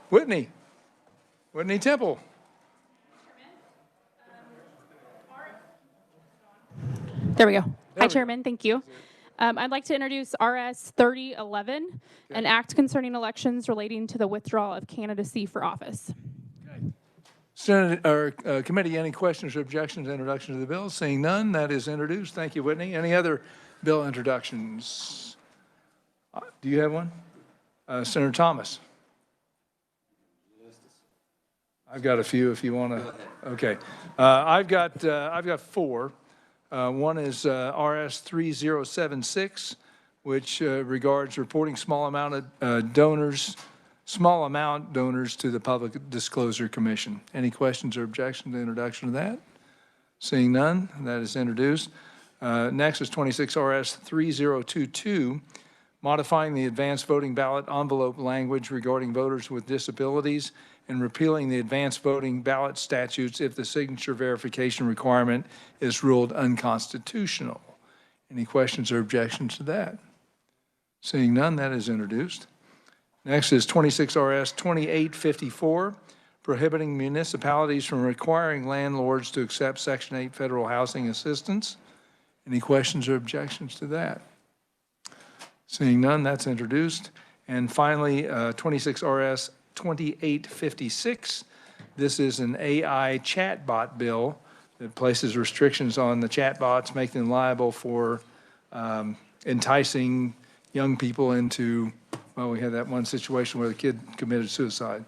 Whitney Temple. There we go. Hi, Chairman. Thank you. I'd like to introduce RS 3011, an act concerning elections relating to the withdrawal of candidacy for office. Senate or committee, any questions or objections to introduction of the bill? Seeing none, that is introduced. Thank you, Whitney. Any other bill introductions? Do you have one? Senator Thomas. I've got a few if you want to. Okay. I've got four. One is RS 3076, which regards reporting small amount donors to the Public Disclosure Commission. Any questions or objections to the introduction of that? Seeing none, that is introduced. Next is 26 RS 3022, modifying the advanced voting ballot envelope language regarding voters with disabilities and repealing the advanced voting ballot statutes if the signature verification requirement is ruled unconstitutional. Any questions or objections to that? Seeing none, that is introduced. Next is 26 RS 2854, prohibiting municipalities from requiring landlords to accept Section 8 federal housing assistance. Any questions or objections to that? Seeing none, that's introduced. And finally, 26 RS 2856. This is an AI chatbot bill that places restrictions on the chatbots, making them liable for enticing young people into, well, we had that one situation where the kid committed suicide.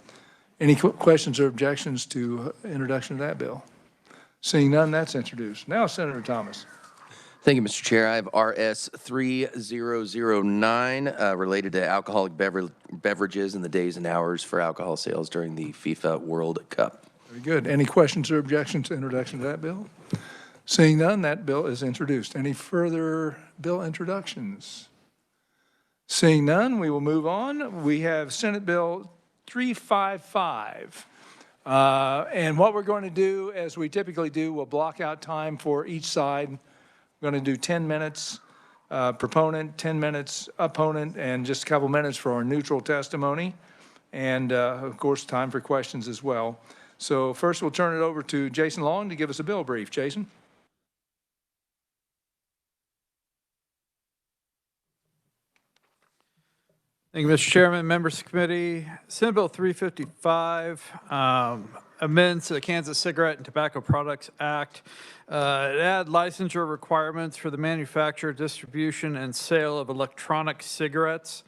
Any questions or objections to introduction of that bill? Seeing none, that's introduced. Now, Senator Thomas. Thank you, Mr. Chair. I have RS 3009 related to alcoholic beverages and the days and hours for alcohol sales during the FIFA World Cup. Very good. Any questions or objections to introduction of that bill? Seeing none, that bill is introduced. Any further bill introductions? Seeing none, we will move on. We have Senate Bill 355. And what we're going to do, as we typically do, we'll block out time for each side. We're going to do 10 minutes proponent, 10 minutes opponent, and just a couple minutes for our neutral testimony. And, of course, time for questions as well. So first, we'll turn it over to Jason Long to give us a bill brief. Jason? Thank you, Mr. Chairman, members of the committee. Senate Bill 355 amends the Kansas Cigarette and Tobacco Products Act. It adds licensure requirements for the manufacture, distribution, and sale of electronic cigarettes.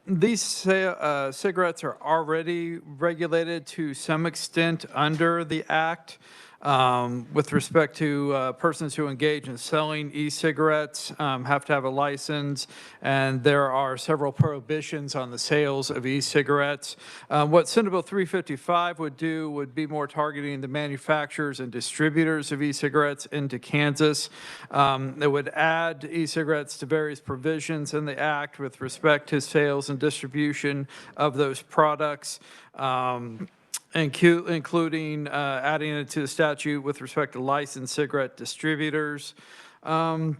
These cigarettes are already regulated to some extent under the Act. With respect to persons who engage in selling e-cigarettes have to have a license, and there are several prohibitions on the sales of e-cigarettes. What Senate Bill 355 would do would be more targeting the manufacturers and distributors of e-cigarettes into Kansas. It would add e-cigarettes to various provisions in the Act with respect to sales and distribution of those products. Including adding it to the statute with respect to licensed cigarette distributors. And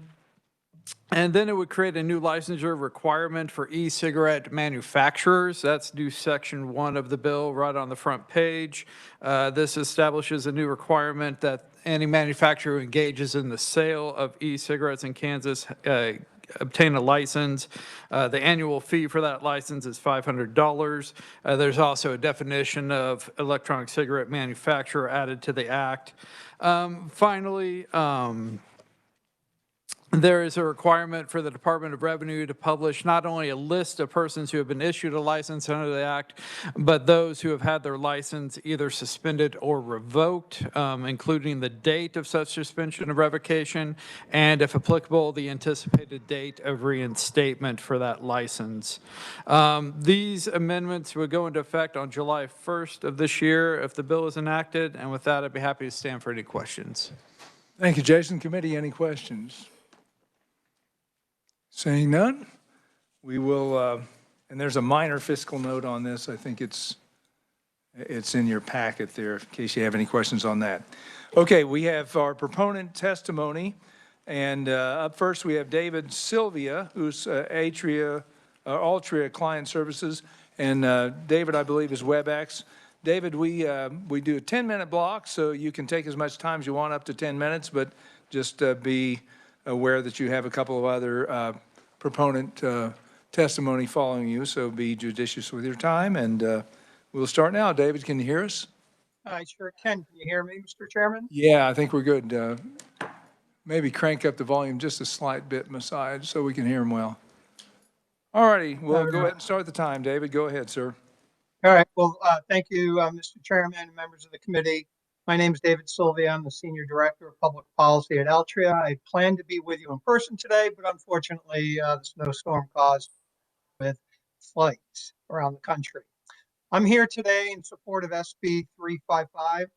then it would create a new licensure requirement for e-cigarette manufacturers. That's new section 1 of the bill right on the front page. This establishes a new requirement that any manufacturer who engages in the sale of e-cigarettes in Kansas obtain a license. The annual fee for that license is $500. There's also a definition of electronic cigarette manufacturer added to the Act. Finally, there is a requirement for the Department of Revenue to publish not only a list of persons who have been issued a license under the Act, but those who have had their license either suspended or revoked, including the date of such suspension or revocation, and if applicable, the anticipated date of reinstatement for that license. These amendments would go into effect on July 1st of this year if the bill is enacted, and with that, I'd be happy to stand for any questions. Thank you, Jason. Committee, any questions? Seeing none, we will, and there's a minor fiscal note on this. I think it's in your packet there in case you have any questions on that. Okay, we have our proponent testimony, and up first we have David Sylvia, who's Altria Client Services, And David, I believe, is WebEx. David, we do a 10-minute block, so you can take as much time as you want, up to 10 minutes, but just be aware that you have a couple of other proponent testimony following you, so be judicious with your time. And we'll start now. David, can you hear us? I sure can. Can you hear me, Mr. Chairman? Yeah, I think we're good. Maybe crank up the volume just a slight bit, Masai, so we can hear him well. All righty, well, go ahead and start the time, David. Go ahead, sir. All right. Well, thank you, Mr. Chairman and members of the committee. My name is David Sylvia. I'm the Senior Director of Public Policy at Altria. I planned to be with you in person today, but unfortunately, the snowstorm caused with flights around the country. I'm here today in support of SB 355,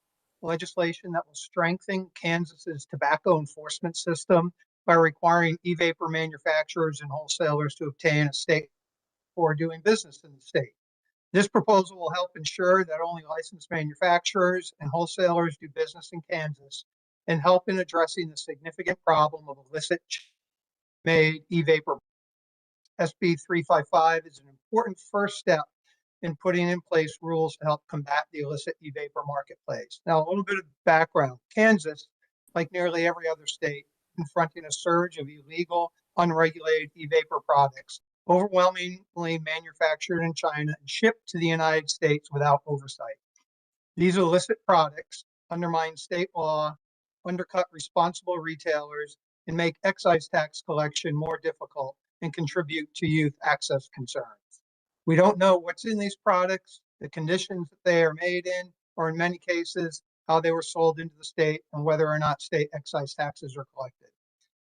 legislation that will strengthen Kansas's tobacco enforcement system by requiring e-vapor manufacturers and wholesalers to obtain a state for doing business in the state. This proposal will help ensure that only licensed manufacturers and wholesalers do business in Kansas and help in addressing the significant problem of illicit made e-vapor. SB 355 is an important first step in putting in place rules to help combat the illicit e-vapor marketplace. Now, a little bit of background. Kansas, like nearly every other state, confronting a surge of illegal, unregulated e-vapor products, overwhelmingly manufactured in China and shipped to the United States without oversight. These illicit products undermine state law, undercut responsible retailers, and make excise tax collection more difficult and contribute to youth access concerns. We don't know what's in these products, the conditions that they are made in, or in many cases, how they were sold into the state and whether or not state excise taxes are collected.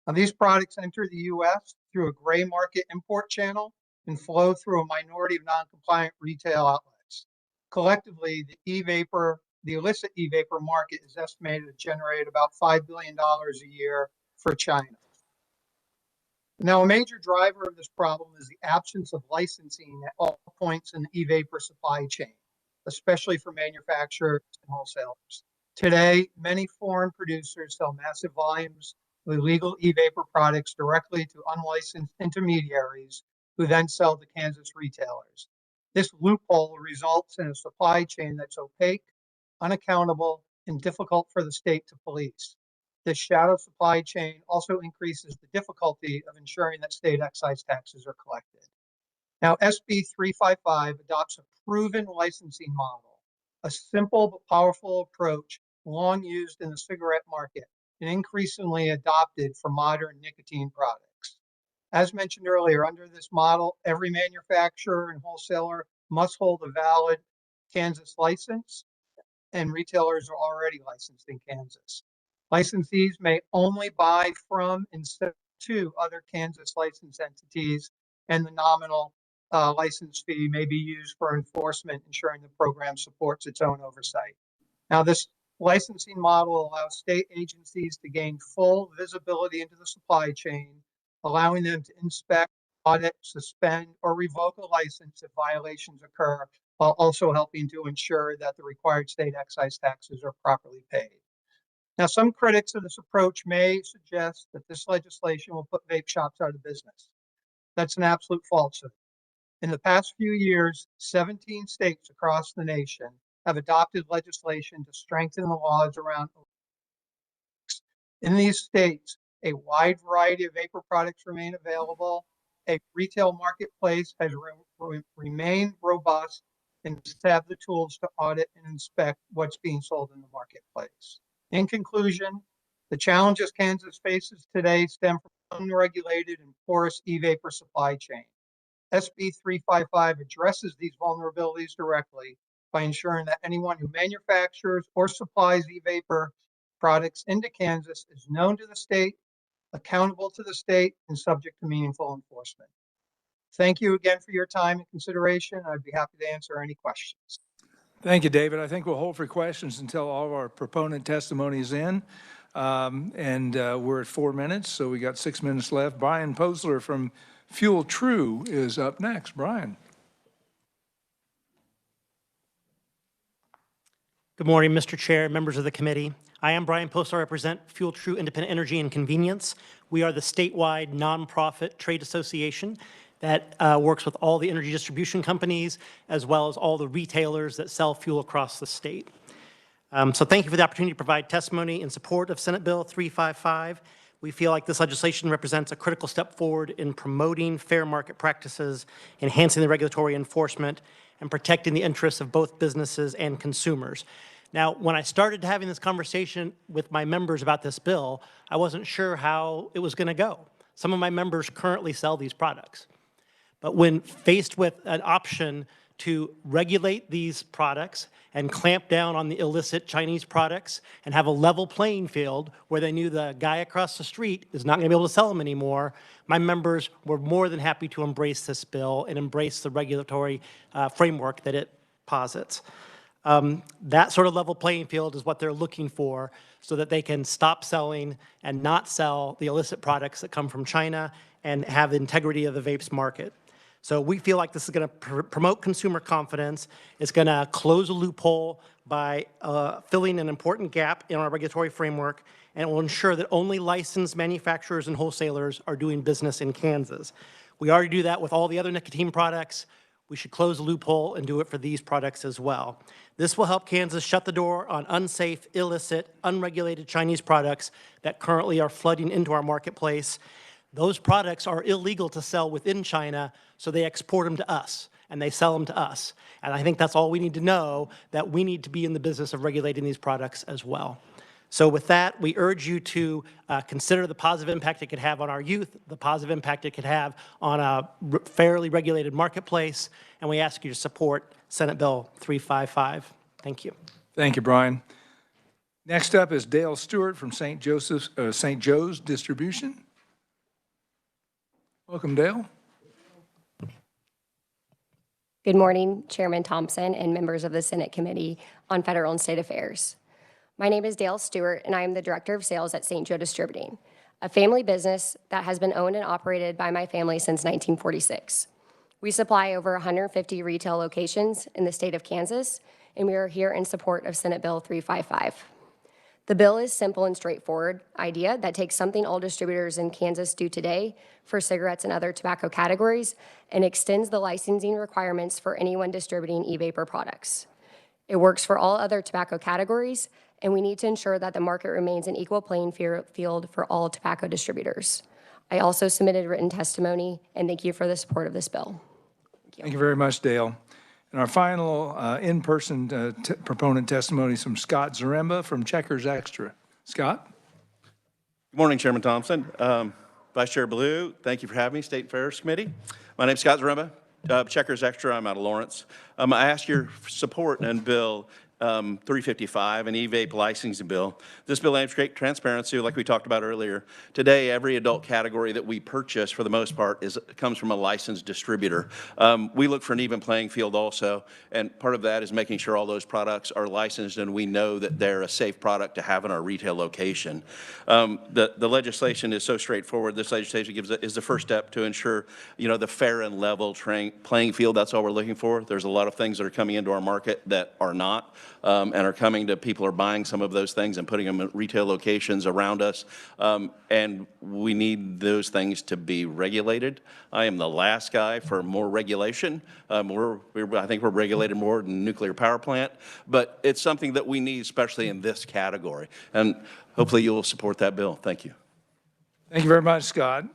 Now, these products enter the U.S. through a gray market import channel and flow through a minority of non-compliant retail outlets. Collectively, the illicit e-vapor market is estimated to generate about $5 billion a year for China. Now, a major driver of this problem is the absence of licensing at all points in the e-vapor supply chain, especially for manufacturers and wholesalers. Today, many foreign producers sell massive volumes of illegal e-vapor products directly to unlicensed intermediaries who then sell to Kansas retailers. This loophole results in a supply chain that's opaque, unaccountable, and difficult for the state to police. This shadow supply chain also increases the difficulty of ensuring that state excise taxes are collected. Now, SB 355 adopts a proven licensing model, a simple but powerful approach long used in the cigarette market and increasingly adopted for modern nicotine products. As mentioned earlier, under this model, every manufacturer and wholesaler must hold a valid Kansas license, and retailers are already licensed in Kansas. Licensees may only buy from and sell to other Kansas license entities, and the nominal license fee may be used for enforcement, ensuring the program supports its own oversight. Now, this licensing model allows state agencies to gain full visibility into the supply chain, allowing them to inspect, audit, suspend, or revoke a license if violations occur, while also helping to ensure that the required state excise taxes are properly paid. Now, some critics of this approach may suggest that this legislation will put vape shops out of business. That's an absolute falsehood. In the past few years, 17 states across the nation have adopted legislation to strengthen the laws around. In these states, a wide variety of vapor products remain available. A retail marketplace has remained robust and have the tools to audit and inspect what's being sold in the marketplace. In conclusion, the challenges Kansas faces today stem from unregulated and porous e-vapor supply chain. SB 355 addresses these vulnerabilities directly by ensuring that anyone who manufactures or supplies e-vapor products into Kansas is known to the state, accountable to the state, and subject to meaningful enforcement. Thank you again for your time and consideration. I'd be happy to answer any questions. Thank you, David. I think we'll hold for questions until all of our proponent testimony is in. We're at 4 minutes, so we got 6 minutes left. Brian Posler from Fuel True is up next. Brian. Good morning, Mr. Chair, members of the committee. I am Brian Posler. I represent Fuel True Independent Energy and Convenience. We are the statewide nonprofit trade association that works with all the energy distribution companies as well as all the retailers that sell fuel across the state. So thank you for the opportunity to provide testimony in support of Senate Bill 355. We feel like this legislation represents a critical step forward in promoting fair market practices, enhancing the regulatory enforcement, and protecting the interests of both businesses and consumers. Now, when I started having this conversation with my members about this bill, I wasn't sure how it was going to go. Some of my members currently sell these products. But when faced with an option to regulate these products and clamp down on the illicit Chinese products and have a level playing field where they knew the guy across the street is not going to be able to sell them anymore, my members were more than happy to embrace this bill and embrace the regulatory framework that it posits. That sort of level playing field is what they're looking for so that they can stop selling and not sell the illicit products that come from China and have the integrity of the vapes market. So we feel like this is going to promote consumer confidence. It's going to close a loophole by filling an important gap in our regulatory framework, and it will ensure that only licensed manufacturers and wholesalers are doing business in Kansas. We already do that with all the other nicotine products. We should close the loophole and do it for these products as well. This will help Kansas shut the door on unsafe, illicit, unregulated Chinese products that currently are flooding into our marketplace. Those products are illegal to sell within China, so they export them to us, and they sell them to us. And I think that's all we need to know, that we need to be in the business of regulating these products as well. So with that, we urge you to consider the positive impact it could have on our youth, the positive impact it could have on a fairly regulated marketplace, and we ask you to support Senate Bill 355. Thank you. Thank you, Brian. Next up is Dale Stewart from St. Joe's Distribution. Welcome, Dale. Good morning, Chairman Thompson and members of the Senate Committee on Federal and State Affairs. My name is Dale Stewart, and I am the Director of Sales at St. Joe Distributing, a family business that has been owned and operated by my family since 1946. We supply over 150 retail locations in the state of Kansas, and we are here in support of Senate Bill 355. The bill is simple and straightforward idea that takes something all distributors in Kansas do today for cigarettes and other tobacco categories and extends the licensing requirements for anyone distributing e-vapor products. It works for all other tobacco categories, and we need to ensure that the market remains an equal playing field for all tobacco distributors. I also submitted written testimony, and thank you for the support of this bill. Thank you very much, Dale. And our final in-person proponent testimony is from Scott Zaremba from Checkers Extra. Scott? Good morning, Chairman Thompson. Vice Chair Blue, thank you for having me, State Affairs Committee. My name's Scott Zaremba, Checkers Extra. I'm out of Lawrence. I ask your support in Bill 355, an e-vape licensing bill. This bill aims to create transparency, like we talked about earlier. Today, every adult category that we purchase, for the most part, comes from a licensed distributor. We look for an even playing field also, and part of that is making sure all those products are licensed and we know that they're a safe product to have in our retail location. The legislation is so straightforward. This legislation is the first step to ensure, the fair and level playing field. That's all we're looking for. There's a lot of things that are coming into our market that are not. And are coming to, people are buying some of those things and putting them in retail locations around us. And we need those things to be regulated. I am the last guy for more regulation. I think we're regulated more than a nuclear power plant, but it's something that we need, especially in this category. And hopefully you'll support that bill. Thank you. Thank you very much, Scott.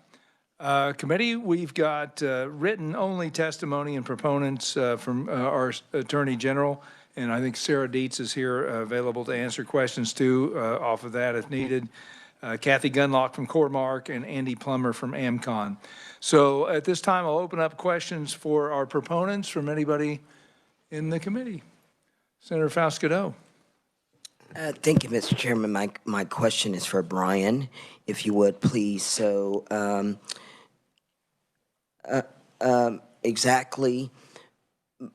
Committee, we've got written only testimony and proponents from our Attorney General. And I think Sarah Dietz is here available to answer questions too off of that if needed. Kathy Gunlock from Core-Mark and Andy Plummer from AmCon. So at this time, I'll open up questions for our proponents from anybody in the committee. Senator Faust-Cadeau. Thank you, Mr. Chairman. My question is for Brian, if you would, please. So exactly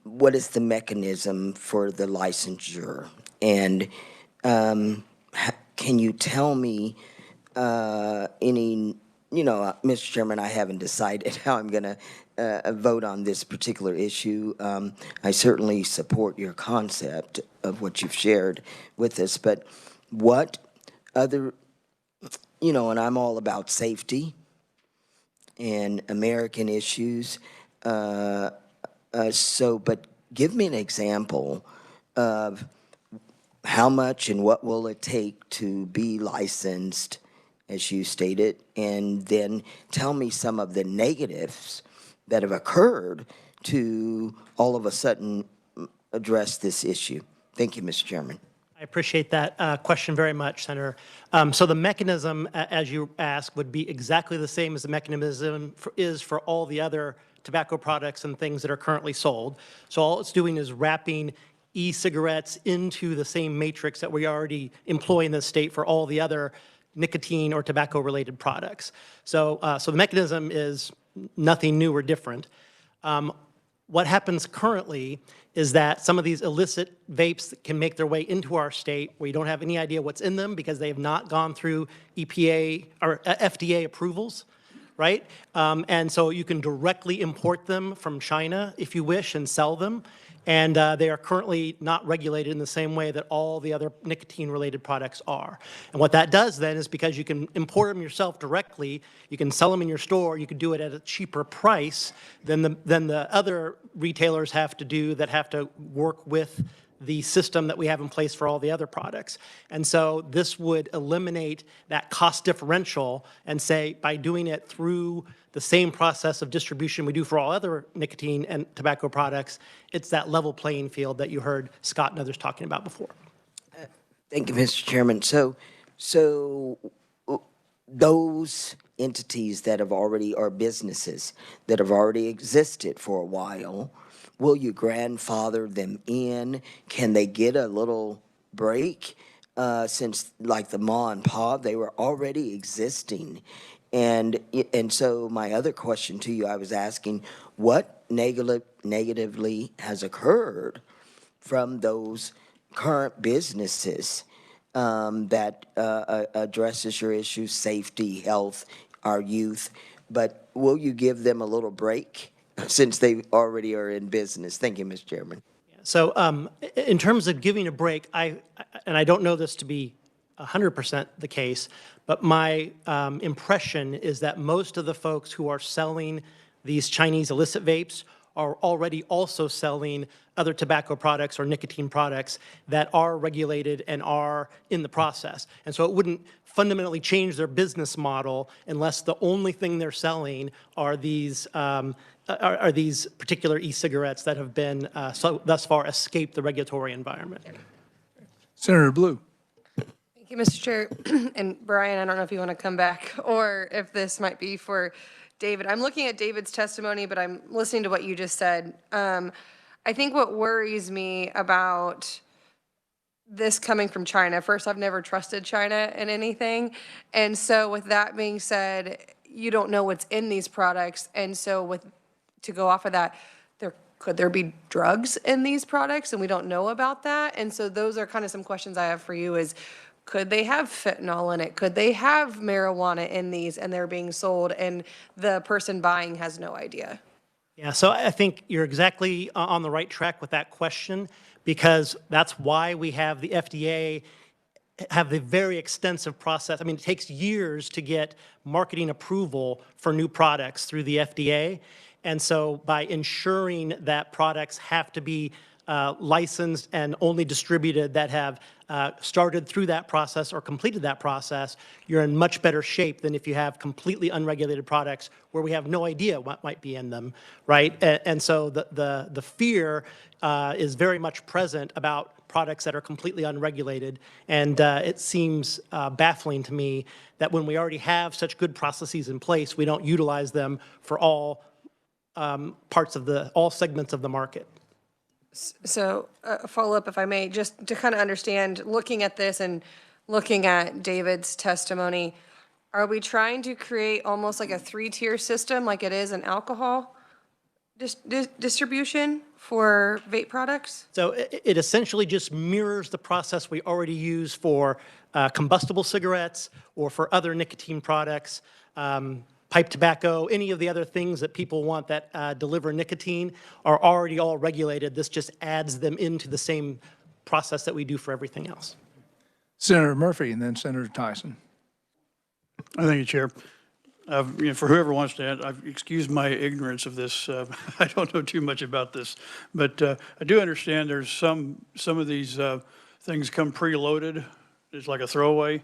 what is the mechanism for the licensure? And can you tell me any, Mr. Chairman, I haven't decided how I'm going to vote on this particular issue. I certainly support your concept of what you've shared with us, but what other, and I'm all about safety. and American issues. But give me an example of how much and what will it take to be licensed, as you stated, and then tell me some of the negatives that have occurred to all of a sudden address this issue. Thank you, Mr. Chairman. I appreciate that question very much, Senator. So the mechanism, as you asked, would be exactly the same as the mechanism is for all the other tobacco products and things that are currently sold. So all it's doing is wrapping e-cigarettes into the same matrix that we already employ in the state for all the other nicotine or tobacco-related products. So the mechanism is nothing new or different. What happens currently is that some of these illicit vapes can make their way into our state where you don't have any idea what's in them because they have not gone through EPA or FDA approvals, right? And so you can directly import them from China if you wish and sell them. And they are currently not regulated in the same way that all the other nicotine-related products are. And what that does then is because you can import them yourself directly, you can sell them in your store, you can do it at a cheaper price than the other retailers have to do that have to work with the system that we have in place for all the other products. And so this would eliminate that cost differential and say by doing it through the same process of distribution we do for all other nicotine and tobacco products, it's that level playing field that you heard Scott and others talking about before. Thank you, Mr. Chairman. So those entities that have already, or businesses that have already existed for a while, will you grandfather them in? Can they get a little break? Since like the Ma and Pa, they were already existing. And so my other question to you, I was asking, what negatively has occurred from those current businesses that addresses your issues, safety, health, our youth, but will you give them a little break since they already are in business? Thank you, Mr. Chairman. So in terms of giving a break, and I don't know this to be 100% the case, but my impression is that most of the folks who are selling these Chinese illicit vapes are already also selling other tobacco products or nicotine products that are regulated and are in the process. And so it wouldn't fundamentally change their business model unless the only thing they're selling are these particular e-cigarettes that have been thus far escaped the regulatory environment. Senator Blue. Thank you, Mr. Chair. And Brian, I don't know if you want to come back or if this might be for David. I'm looking at David's testimony, but I'm listening to what you just said. I think what worries me about this coming from China, first, I've never trusted China in anything. And so with that being said, you don't know what's in these products. And so to go off of that, could there be drugs in these products and we don't know about that? And so those are kind of some questions I have for you is, could they have fentanyl in it? Could they have marijuana in these and they're being sold and the person buying has no idea? Yeah, so I think you're exactly on the right track with that question because that's why we have the FDA have the very extensive process. I mean, it takes years to get marketing approval for new products through the FDA. And so by ensuring that products have to be licensed and only distributed that have started through that process or completed that process, you're in much better shape than if you have completely unregulated products where we have no idea what might be in them, right? And so the fear is very much present about products that are completely unregulated. And it seems baffling to me that when we already have such good processes in place, we don't utilize them for all all segments of the market. So a follow-up, if I may, just to kind of understand, looking at this and looking at David's testimony, are we trying to create almost like a three-tier system like it is in alcohol distribution for vape products? So it essentially just mirrors the process we already use for combustible cigarettes or for other nicotine products, pipe tobacco, any of the other things that people want that deliver nicotine are already all regulated. This just adds them into the same process that we do for everything else. Senator Murphy and then Senator Tyson. Thank you, Chair. For whoever wants to add, I've excused my ignorance of this. I don't know too much about this, but I do understand there's some of these things come preloaded. It's like a throwaway,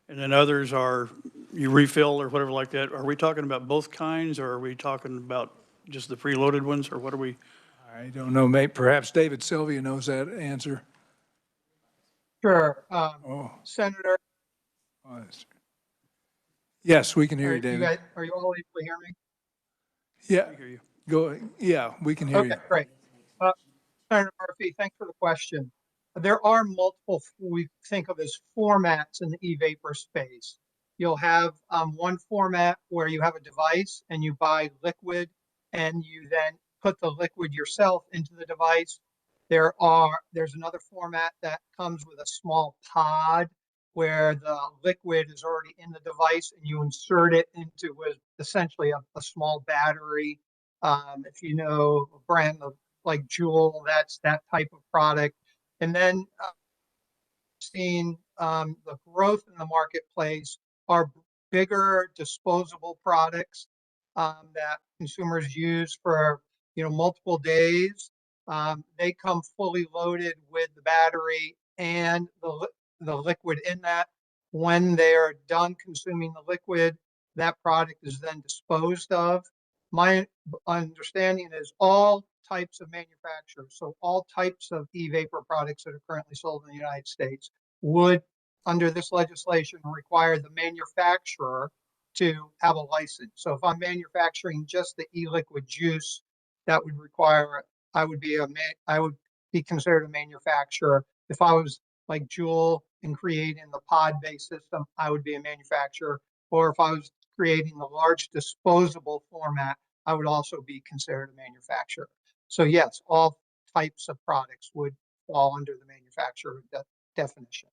and then others are you refill or whatever like that. Are we talking about both kinds, or are we talking about just the preloaded ones, or what are we? I don't know, mate. Perhaps David Sylvia knows that answer. Sure. Oh. Senator, Yes, we can hear are you, you David. guys, are you all able to hear me? Yeah, I hear you. go. Yeah, we can hear you. Okay, great. Senator Murphy, thanks for the question. There are multiple, we think of as formats in the e-vapor space. You'll have one format where you have a device and you buy liquid and you then put the liquid yourself into the device. There's another format that comes with a small pod where the liquid is already in the device and you insert it into essentially a small battery. If you know a brand of like Juul, that's that type of product. And then seeing the growth in the marketplace are bigger disposable products that consumers use for multiple days. They come fully loaded with the battery and the liquid in that. When they are done consuming the liquid, that product is then disposed of. My understanding is all types of manufacturers, so all types of e-vapor products that are currently sold in the United States would, under this legislation, require the manufacturer to have a license. So if I'm manufacturing just the e-liquid juice, that would require, I would be considered a manufacturer. If I was like Juul and creating the pod-based system, I would be a manufacturer. Or if I was creating the large disposable format, I would also be considered a manufacturer. So yes, all types of products would fall under the manufacturer definition.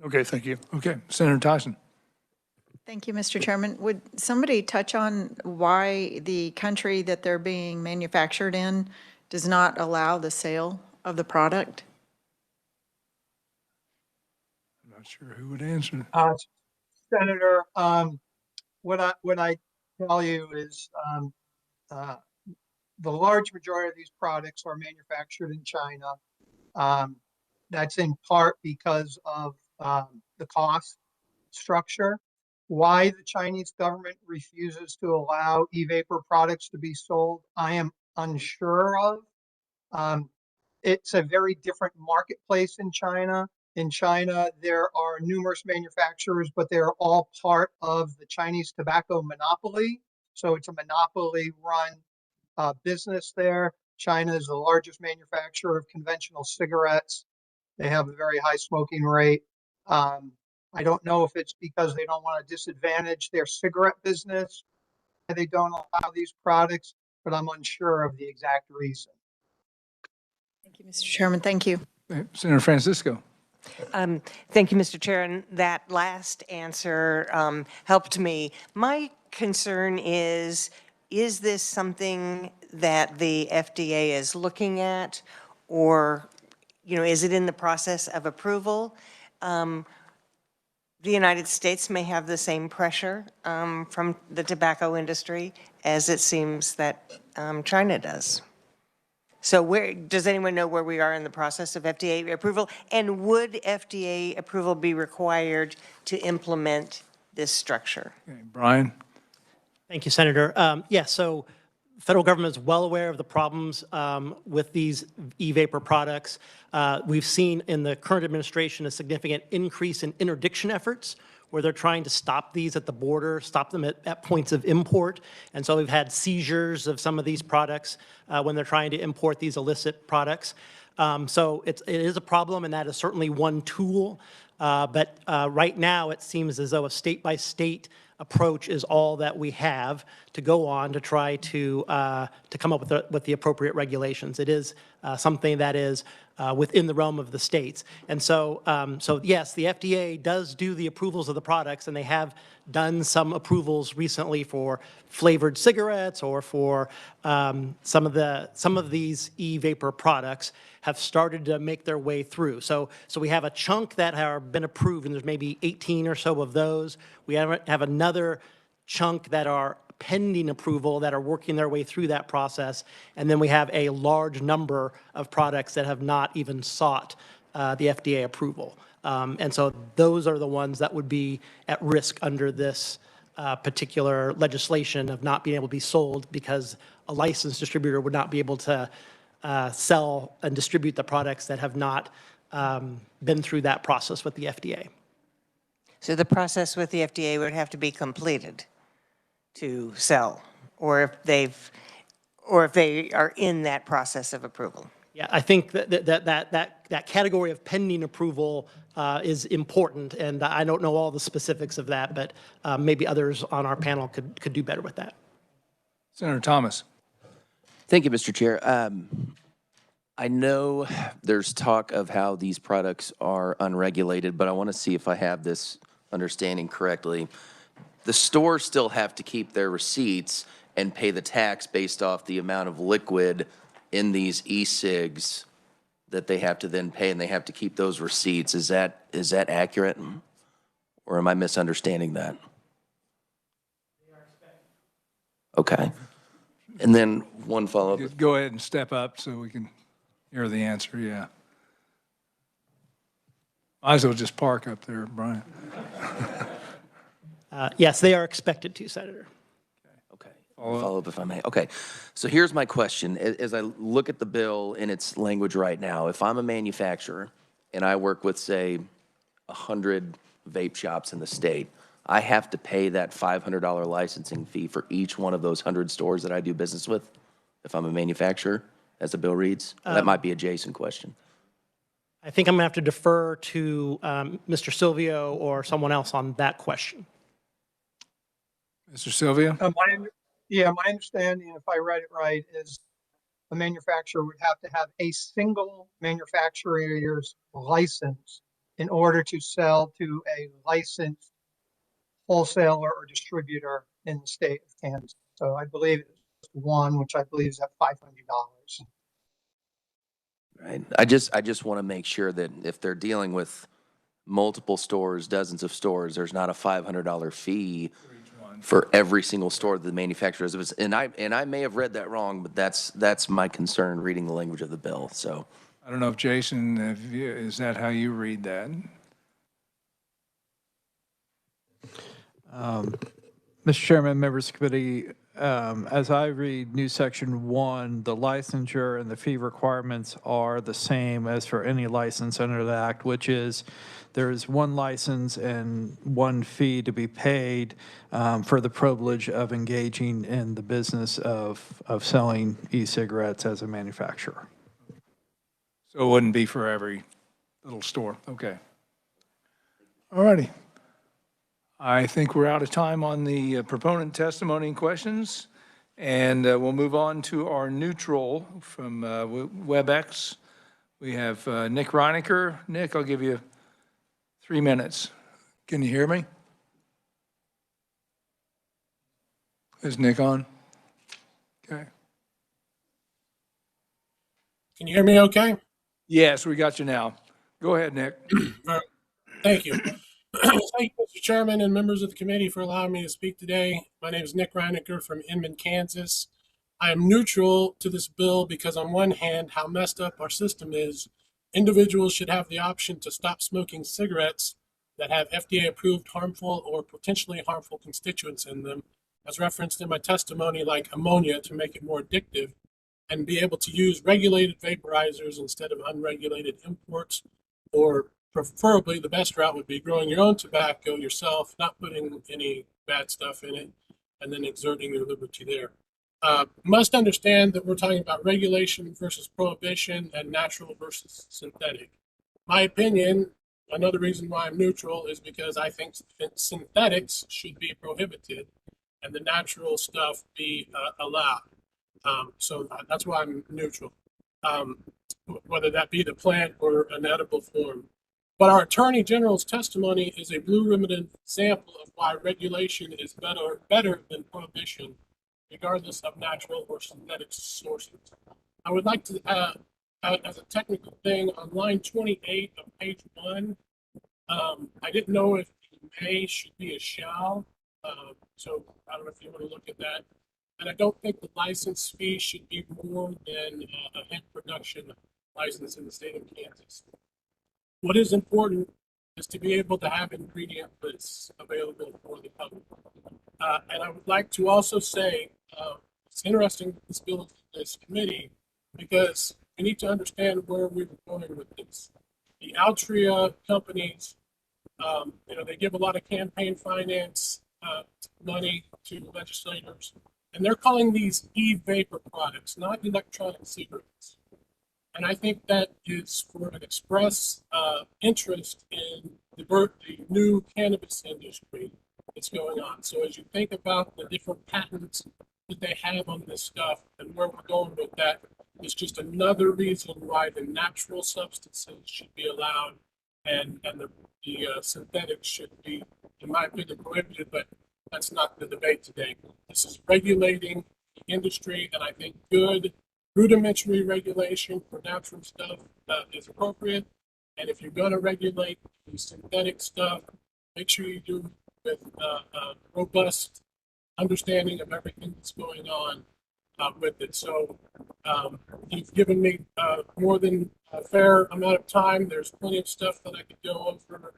Okay, thank you. Okay, Senator Tyson. Thank you, Mr. Chairman. Would somebody touch on why the country that they're being manufactured in does not allow the sale of the product? I'm not sure who would answer. Senator, what I tell you is the large majority of these products are manufactured in China. That's in part because of the cost structure. Why the Chinese government refuses to allow e-vapor products to be sold, I am unsure of. It's a very different marketplace in China. In China, there are numerous manufacturers, but they're all part of the Chinese tobacco monopoly. So it's a monopoly run business there. China is the largest manufacturer of conventional cigarettes. They have a very high smoking rate. I don't know if it's because they don't want to disadvantage their cigarette business, they don't allow these products, but I'm unsure of the exact reason. Thank you, Mr. Chairman. Thank you. Senator Francisco. Thank you, Mr. Chair. And that last answer helped me. My concern is this something that the FDA is looking at, or, is it in the process of approval? The United States may have the same pressure from the tobacco industry as it seems that China does. So does anyone know where we are in the process of FDA approval? And would FDA approval be required to implement this structure? Okay, Brian. Thank you, Senator. So the federal government is well aware of the problems with these e-vapor products. We've seen in the current administration a significant increase in interdiction efforts where they're trying to stop these at the border, stop them at points of import. And so we've had seizures of some of these products when they're trying to import these illicit products. So it is a problem, and that is certainly one tool. But right now, it seems as though a state-by-state approach is all that we have to go on to try to come up with the appropriate regulations. It is something that is within the realm of the states. And so yes, the FDA does do the approvals of the products, and they have done some approvals recently for flavored cigarettes or for some of these e-vapor products have started to make their way through. So we have a chunk that have been approved, and there's maybe 18 or so of those. We have another chunk that are pending approval, that are working their way through that process. And then we have a large number of products that have not even sought the FDA approval. And so those are the ones that would be at risk under this particular legislation of not being able to be sold, because a licensed distributor would not be able to sell and distribute the products that have not been through that process with the FDA. So the process with the FDA would have to be completed to sell, or if they are in that process of approval. Yeah, I think that category of pending approval is important, and I don't know all the specifics of that, but maybe others on our panel could do better with that. Senator Thomas. Thank you, Mr. Chair. I know there's talk of how these products are unregulated, but I want to see if I have this understanding correctly. The stores still have to keep their receipts and pay the tax based off the amount of liquid in these e-cigs that they have to then pay, and they have to keep those receipts. Is that accurate? Or am I misunderstanding that? Okay. And then one follow-up. Just go ahead and step up so we can hear the answer, yeah. Might as well just park up there, Brian. Yes, they are expected to, Senator. Okay, follow up if I may. Okay, so here's my question. As I look at the bill in its language right now, if I'm a manufacturer and I work with, say, 100 vape shops in the state, I have to pay that $500 licensing fee for each one of those 100 stores that I do business with if I'm a manufacturer, as the bill reads? That might be a Jason question. I think I'm going to have to defer to Mr. Silvio or someone else on that question. Mr. Silvio? My understanding, if I read it right, is a manufacturer would have to have a single manufacturer's license in order to sell to a licensed wholesaler or distributor in the state of Kansas. So I believe it's one, which I believe is at $500. Right. I just want to make sure that if they're dealing with multiple stores, dozens of stores, there's not a $500 fee for every single store that the manufacturer does. And I may have read that wrong, but that's my concern reading the language of the bill. So I don't know if Jason, is that how you read that? Mr. Chairman, members of the committee, as I read new section 1, the licensure and the fee requirements are the same as for any license under the act, which is there is one license and one fee to be paid for the privilege of engaging in the business of selling e-cigarettes as a manufacturer. So it wouldn't be for every little store. Okay. All righty. I think we're out of time on the proponent testimony and questions, and we'll move on to our neutral from WebEx. We have Nick Reinecker. Nick, I'll give you 3 minutes. Can you hear me? Is Nick on? Okay. Can you hear me okay? Yes, we got you now. Go ahead, Nick. Thank you. Thank you, Mr. Chairman and members of the committee, for allowing me to speak today. My name is Nick Reinecker from Inman, Kansas. I am neutral to this bill because, on one hand, how messed up our system is, individuals should have the option to stop smoking cigarettes that have FDA-approved harmful or potentially harmful constituents in them, as referenced in my testimony, like ammonia, to make it more addictive, and be able to use regulated vaporizers instead of unregulated imports, or preferably the best route would be growing your own tobacco yourself, not putting any bad stuff in it, and then exerting your liberty there. Must understand that we're talking about regulation versus prohibition and natural versus synthetic. My opinion, another reason why I'm neutral, is because I think synthetics should be prohibited and the natural stuff be allowed. So that's why I'm neutral, whether that be the plant or an edible form. But our Attorney General's testimony is a blue-ribbon example of why regulation is better than prohibition, regardless of natural or synthetic sources. I would like to, as a technical thing, on line 28 of page 1, I didn't know if may should be a shall. So I don't know if you want to look at that. And I don't think the license fee should be more than a hemp production license in the state of Kansas. What is important is to be able to have ingredient lists available for the public. And I would like to also say, it's interesting this bill is in this committee because we need to understand where we were going with this. The Altria companies, they give a lot of campaign finance money to legislators, and they're calling these e-vapor products, not electronic cigarettes. And I think that is for an express interest in the new cannabis industry that's going on. So as you think about the different patents that they have on this stuff and where we're going with that, it's just another reason why the natural substances should be allowed and the synthetics should be, in my opinion, prohibited, but that's not the debate today. This is regulating the industry, and I think good rudimentary regulation for natural stuff is appropriate. And if you're going to regulate the synthetic stuff, make sure you do with a robust understanding of everything that's going on with it. So you've given me more than a fair amount of time. There's plenty of stuff that I could go over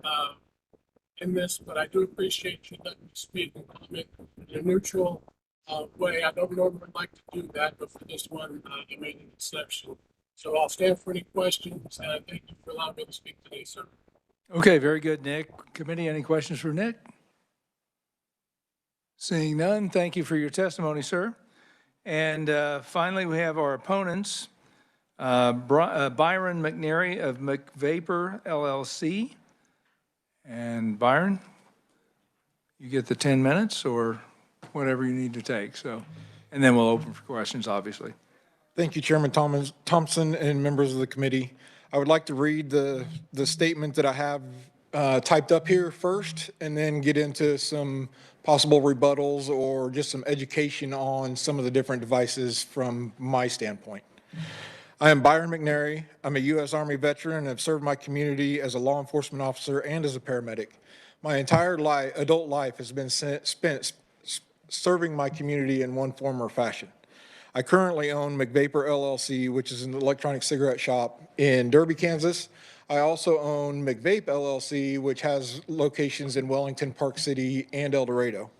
in this, but I do appreciate you letting me speak and comment in a neutral way. I don't normally like to do that, but for this one, I made an exception. So I'll stand for any questions, and I thank you for allowing me to speak today, sir. Okay, very good, Nick. Committee, any questions for Nick? Seeing none, thank you for your testimony, sir. And finally, we have our opponents, Byron McNary of McVapor LLC. And Byron, you get the 10 minutes or whatever you need to take. So, and then we'll open for questions, obviously. Thank you, Chairman Thompson and members of the committee. I would like to read the statement that I have typed up here first, and then get into some possible rebuttals or just some education on some of the different devices from my standpoint. I am Byron McNary. I'm a U.S. Army veteran and have served my community as a law enforcement officer and as a paramedic. My entire adult life has been spent serving my community in one form or fashion. I currently own McVapor LLC, which is an electronic cigarette shop in Derby, Kansas. I also own McVape LLC, which has locations in Wellington, Park City, and El Dorado.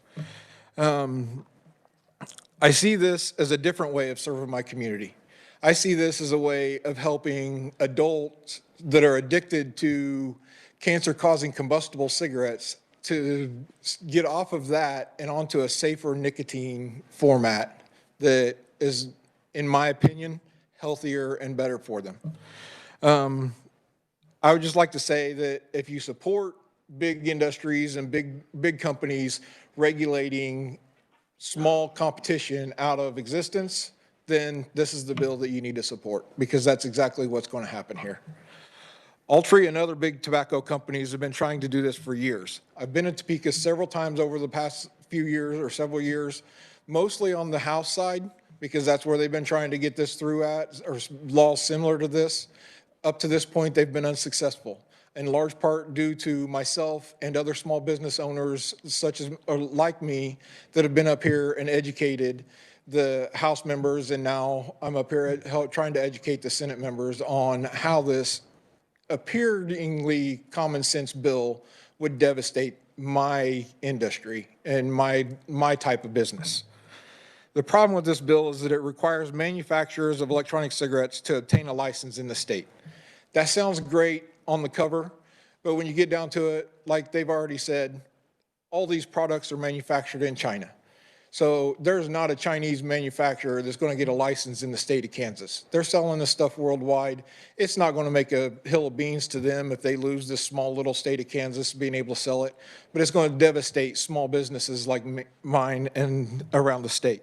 I see this as a different way of serving my community. I see this as a way of helping adults that are addicted to cancer-causing combustible cigarettes to get off of that and onto a safer nicotine format that is, in my opinion, healthier and better for them. I would just like to say that if you support big industries and big companies regulating small competition out of existence, then this is the bill that you need to support, because that's exactly what's going to happen here. Altria and other big tobacco companies have been trying to do this for years. I've been in Topeka several times over the past few years or several years, mostly on the House side, because that's where they've been trying to get this through at, or laws similar to this. Up to this point, they've been unsuccessful, in large part due to myself and other small business owners such as, or like me, that have been up here and educated the House members, and now I'm up here trying to educate the Senate members on how this appearingly common sense bill would devastate my industry and my type of business. The problem with this bill is that it requires manufacturers of electronic cigarettes to obtain a license in the state. That sounds great on the cover, but when you get down to it, like they've already said, all these products are manufactured in China. So there's not a Chinese manufacturer that's going to get a license in the state of Kansas. They're selling this stuff worldwide. It's not going to make a hill of beans to them if they lose this small little state of Kansas being able to sell it, but it's going to devastate small businesses like mine and around the state.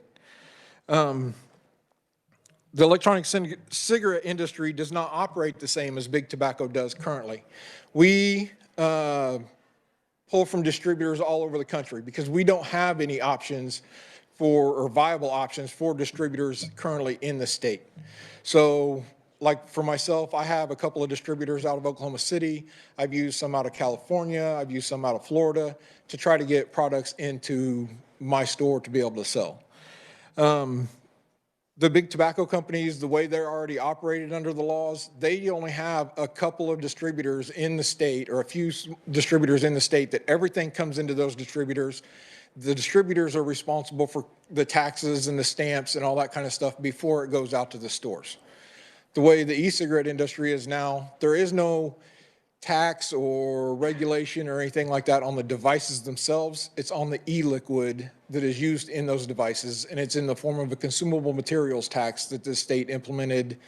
The electronic cigarette industry does not operate the same as big tobacco does currently. We pull from distributors all over the country because we don't have any options or viable options for distributors currently in the state. So like for myself, I have a couple of distributors out of Oklahoma City. I've used some out of California. I've used some out of Florida to try to get products into my store to be able to sell. The big tobacco companies, the way they're already operated under the laws, they only have a couple of distributors in the state, or a few distributors in the state, that everything comes into those distributors. The distributors are responsible for the taxes and the stamps and all that kind of stuff before it goes out to the stores. The way the e-cigarette industry is now, there is no tax or regulation or anything like that on the devices themselves. It's on the e-liquid that is used in those devices, and it's in the form of a consumable materials tax that the state implemented,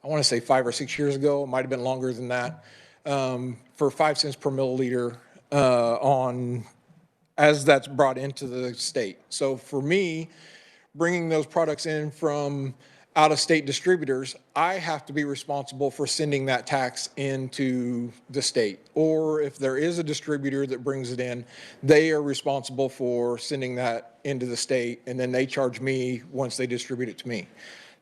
I want to say 5 or 6 years ago. It might have been longer than that, for 5 cents per milliliter as that's brought into the state. So for me, bringing those products in from out-of-state distributors, I have to be responsible for sending that tax into the state. Or if there is a distributor that brings it in, they are responsible for sending that into the state, and then they charge me once they distribute it to me.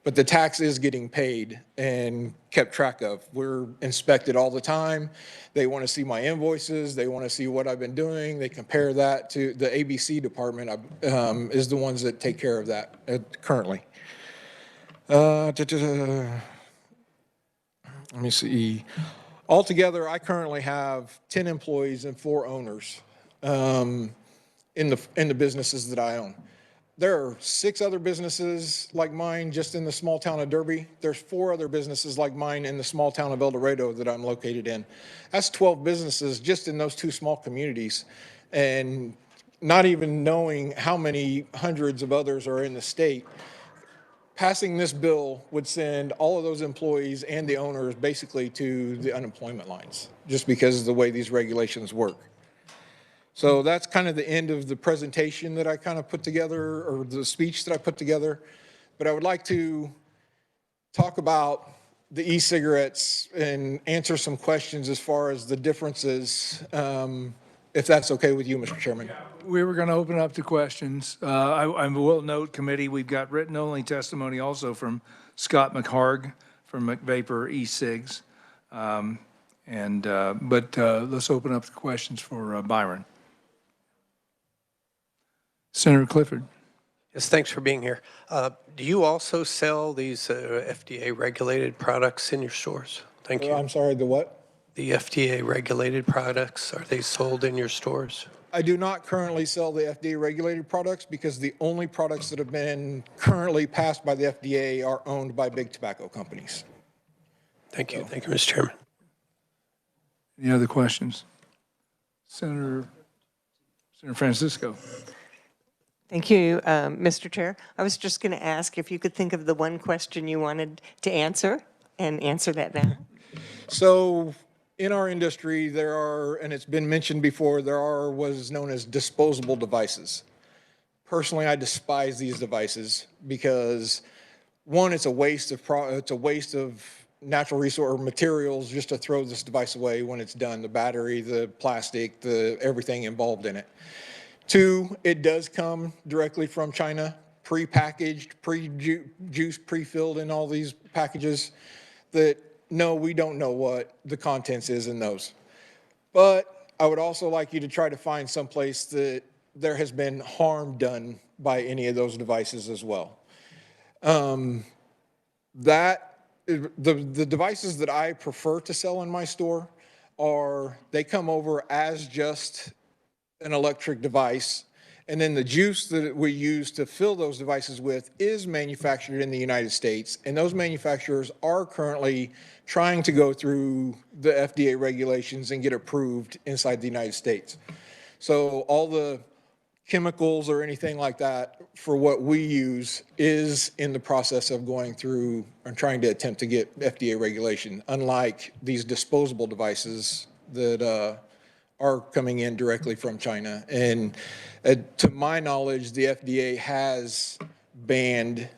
But the tax is getting paid and kept track of. We're inspected all the time. They want to see my invoices. They want to see what I've been doing. They compare that to the ABC department, is the ones that take care of that currently. Let me see. Altogether, I currently have 10 employees and 4 owners in the businesses that I own. There are 6 other businesses like mine just in the small town of Derby. There's 4 other businesses like mine in the small town of El Dorado that I'm located in. That's 12 businesses just in those 2 small communities. And not even knowing how many hundreds of others are in the state. Passing this bill would send all of those employees and the owners basically to the unemployment lines, just because of the way these regulations work. So that's kind of the end of the presentation that I kind of put together, or the speech that I put together. But I would like to talk about the e-cigarettes and answer some questions as far as the differences, if that's okay with you, Mr. Chairman. We were going to open up to questions. I will note, committee, we've got written-only testimony also from Scott McHarg from McVapor e-cigs. But let's open up the questions for Byron. Senator Clifford. Yes, thanks for being here. Do you also sell these FDA-regulated products in your stores? Thank you. I'm sorry, the what? The FDA-regulated products, are they sold in your stores? I do not currently sell the FDA-regulated products because the only products that have been currently passed by the FDA are owned by big tobacco companies. Thank you. Thank you, Mr. Chairman. Any other questions? Senator Francisco. Thank you, Mr. Chair. I was just going to ask if you could think of the one question you wanted to answer and answer that now. So in our industry, there are, and it's been mentioned before, there are what is known as disposable devices. Personally, I despise these devices because, one, it's a waste of natural resource or materials just to throw this device away when it's done. The battery, the plastic, everything involved in it. 2, it does come directly from China, pre-packaged, pre-juice, pre-filled in all these packages that, no, we don't know what the contents is in those. But I would also like you to try to find someplace that there has been harm done by any of those devices as well. The devices that I prefer to sell in my store they come over as just an electric device, and then the juice that we use to fill those devices with is manufactured in the United States, and those manufacturers are currently trying to go through the FDA regulations and get approved inside the United States. So all the chemicals or anything like that for what we use is in the process of going through and trying to attempt to get FDA regulation, unlike these disposable devices that are coming in directly from China. And to my knowledge, the FDA has banned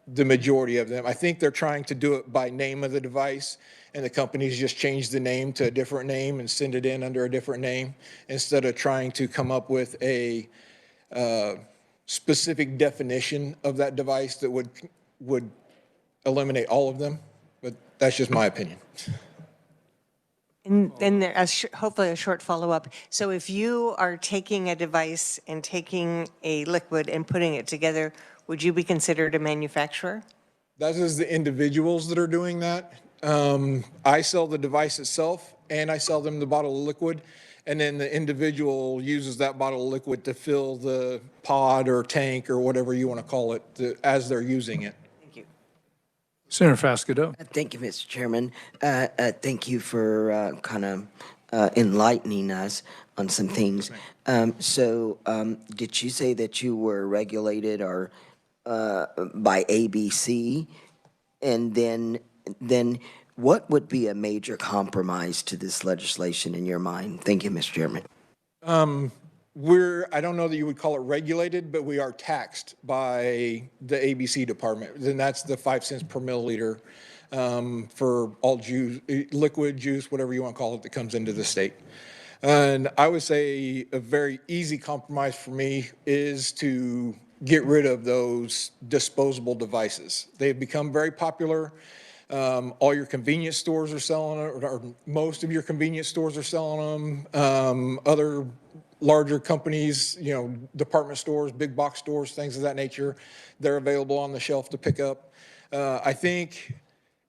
the majority of them. I think they're trying to do it by name of the device, and the companies just change the name to a different name and send it in under a different name instead of trying to come up with a specific definition of that device that would eliminate all of them. But that's just my opinion. And then there, hopefully a short follow-up. So if you are taking a device and taking a liquid and putting it together, would you be considered a manufacturer? That is the individuals that are doing that. I sell the device itself and I sell them the bottle of liquid. And then the individual uses that bottle of liquid to fill the pod or tank or whatever you want to call it as they're using it. Thank you. Senator Fasquedo. Thank you, Mr. Chairman. Thank you for kind of enlightening us on some things. Did you say that you were regulated or by ABC? And then what would be a major compromise to this legislation in your mind? Thank you, Mr. Chairman. I don't know that you would call it regulated, but we are taxed by the ABC department. And that's the 5 cents per milliliter for all juice, liquid juice, whatever you want to call it, that comes into the state. And I would say a very easy compromise for me is to get rid of those disposable devices. They've become very popular. All your convenience stores are selling it, or most of your convenience stores are selling them. Other larger companies, department stores, big box stores, things of that nature, they're available on the shelf to pick up. I think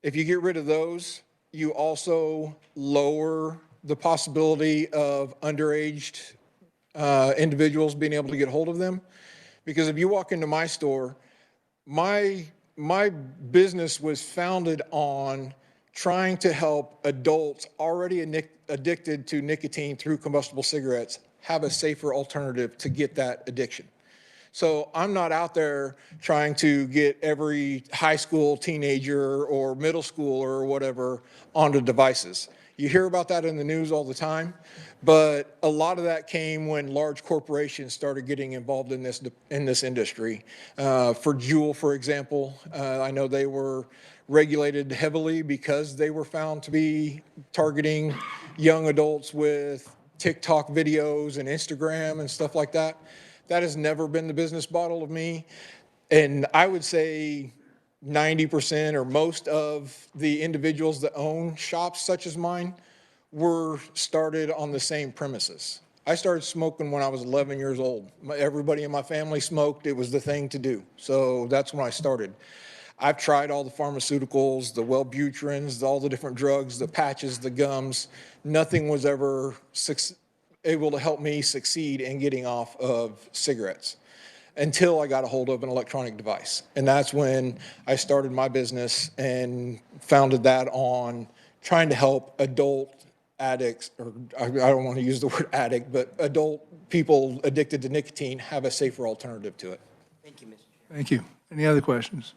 if you get rid of those, you also lower the possibility of underage individuals being able to get hold of them. Because if you walk into my store, my business was founded on trying to help adults already addicted to nicotine through combustible cigarettes have a safer alternative to get that addiction. So I'm not out there trying to get every high school teenager or middle schooler or whatever onto devices. You hear about that in the news all the time, but a lot of that came when large corporations started getting involved in this industry. For Juul, for example, I know they were regulated heavily because they were found to be targeting young adults with TikTok videos and Instagram and stuff like that. That has never been the business model of me. And I would say 90% or most of the individuals that own shops such as mine were started on the same premises. I started smoking when I was 11 years old. Everybody in my family smoked. It was the thing to do. So that's when I started. I've tried all the pharmaceuticals, the Wellbutrins, all the different drugs, the patches, the gums. Nothing was ever able to help me succeed in getting off of cigarettes until I got a hold of an electronic device. And that's when I started my business and founded that on trying to help adult addicts, or I don't want to use the word addict, but adult people addicted to nicotine have a safer alternative to it. Thank you, Mr. Chairman. Thank you. Any other questions?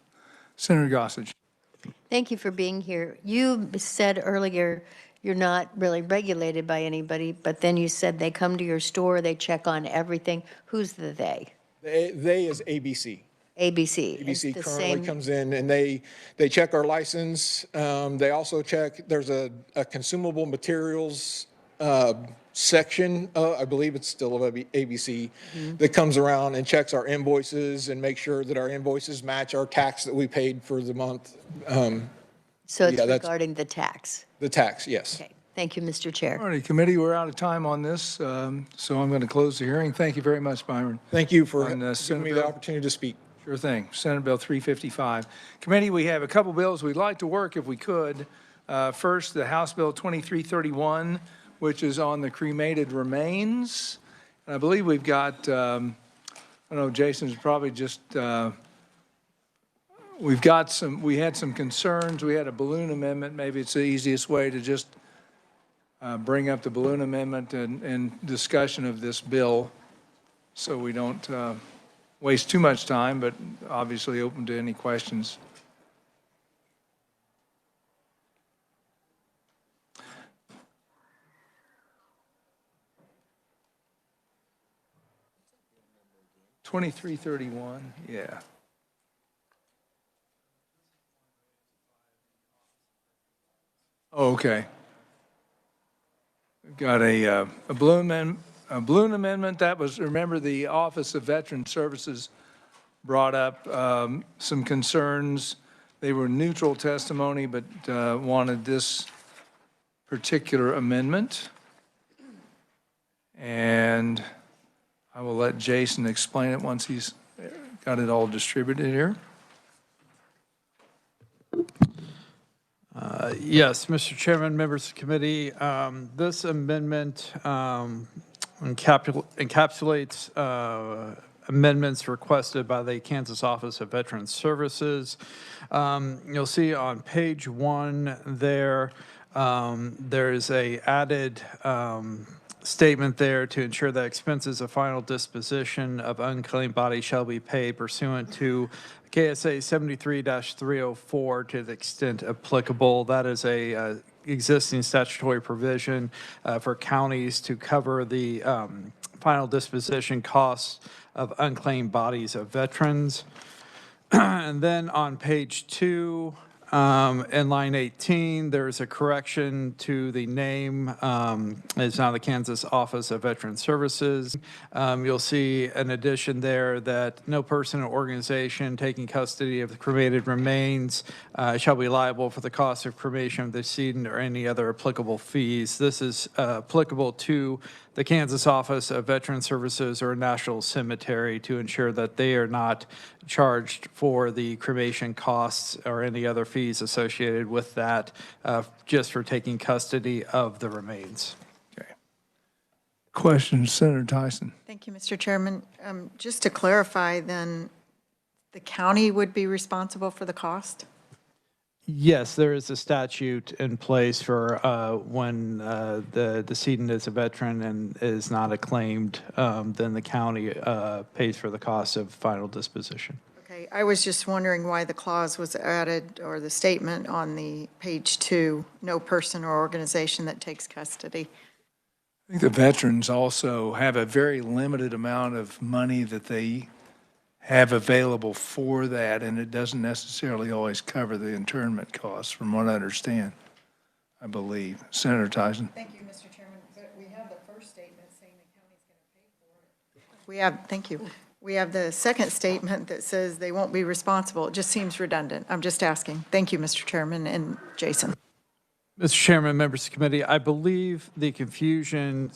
Senator Gossage. Thank you for being here. You said earlier you're not really regulated by anybody, but then you said they come to your store, they check on everything. Who's the they? They is ABC. ABC. ABC currently comes in and they check our license. They also check, there's a consumable materials section, I believe it's still of ABC, that comes around and checks our invoices and makes sure that our invoices match our tax that we paid for the month. So it's regarding the tax? The tax, yes. Okay. Thank you, Mr. Chair. All right, committee, we're out of time on this, so I'm going to close the hearing. Thank you very much, Byron. Thank you for giving me the opportunity to speak. Sure thing. Senate Bill 355. Committee, we have a couple bills we'd like to work if we could. First, the House Bill 2331, which is on the cremated remains. And I believe we've got, I don't know, Jason's probably just, we had some concerns. We had a balloon amendment. Maybe it's the easiest way to just bring up the balloon amendment and discussion of this bill so we don't waste too much time, but obviously open to any questions. $23.31, yeah. Oh, okay. We've got a balloon amendment that was, remember, the Office of Veteran Services brought up some concerns. They were neutral testimony, but wanted this particular amendment. And I will let Jason explain it once he's got it all distributed here. Yes, Mr. Chairman, members of the committee, this amendment encapsulates amendments requested by the Kansas Office of Veterans Services. You'll see on page 1 there, there's a added statement there to ensure that expenses of final disposition of unclaimed body shall be paid pursuant to KSA 73-304 to the extent applicable. That is a existing statutory provision for counties to cover the final disposition costs of unclaimed bodies of veterans. And then on page 2, in line 18, there's a correction to the name. It's now the Kansas Office of Veterans Services. You'll see an addition there that no person or organization taking custody of the cremated remains shall be liable for the cost of cremation of the decedent or any other applicable fees. This is applicable to the Kansas Office of Veterans Services or National Cemetery to ensure that they are not charged for the cremation costs or any other fees associated with that, just for taking custody of the remains. Okay. Question, Senator Tyson. Thank you, Mr. Chairman. Just to clarify, then, the county would be responsible for the cost? Yes, there is a statute in place for when the decedent is a veteran and is not acclaimed, then the county pays for the cost of final disposition. Okay, I was just wondering why the clause was added, or the statement on the page 2, no person or organization that takes custody. I think the veterans also have a very limited amount of money that they have available for that, and it doesn't necessarily always cover the internment costs, from what I understand, I believe. Senator Tyson. Thank you, Mr. Chairman. But we have the first statement saying the county's going to pay for it. Thank you. We have the second statement that says they won't be responsible. It just seems redundant. I'm just asking. Thank you, Mr. Chairman and Jason. Mr. Chairman, members of the committee, I believe the confusion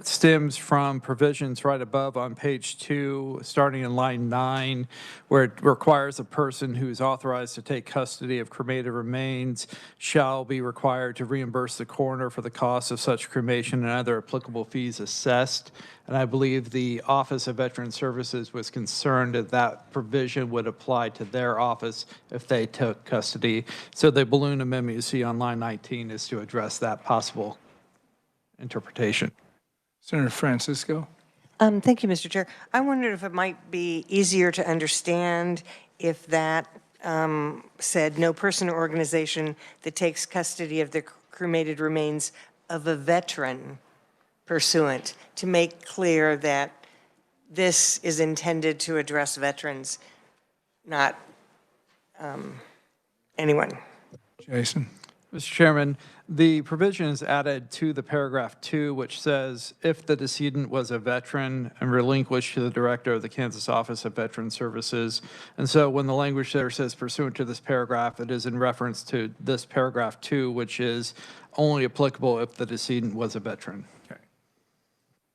stems from provisions right above on page 2, starting in line 9, where it requires a person who is authorized to take custody of cremated remains shall be required to reimburse the coroner for the cost of such cremation and other applicable fees assessed. And I believe the Office of Veterans Services was concerned that that provision would apply to their office if they took custody. So the balloon amendment you see on line 19 is to address that possible interpretation. Senator Francisco. Thank you, Mr. Chair. I wondered if it might be easier to understand if that said no person or organization that takes custody of the cremated remains of a veteran pursuant, to make clear that this is intended to address veterans, not anyone. Jason. Mr. Chairman, the provision is added to the paragraph 2, which says if the decedent was a veteran and relinquished to the director of the Kansas Office of Veterans Services. And so when the language there says pursuant to this paragraph, it is in reference to this paragraph 2, which is only applicable if the decedent was a veteran. Okay.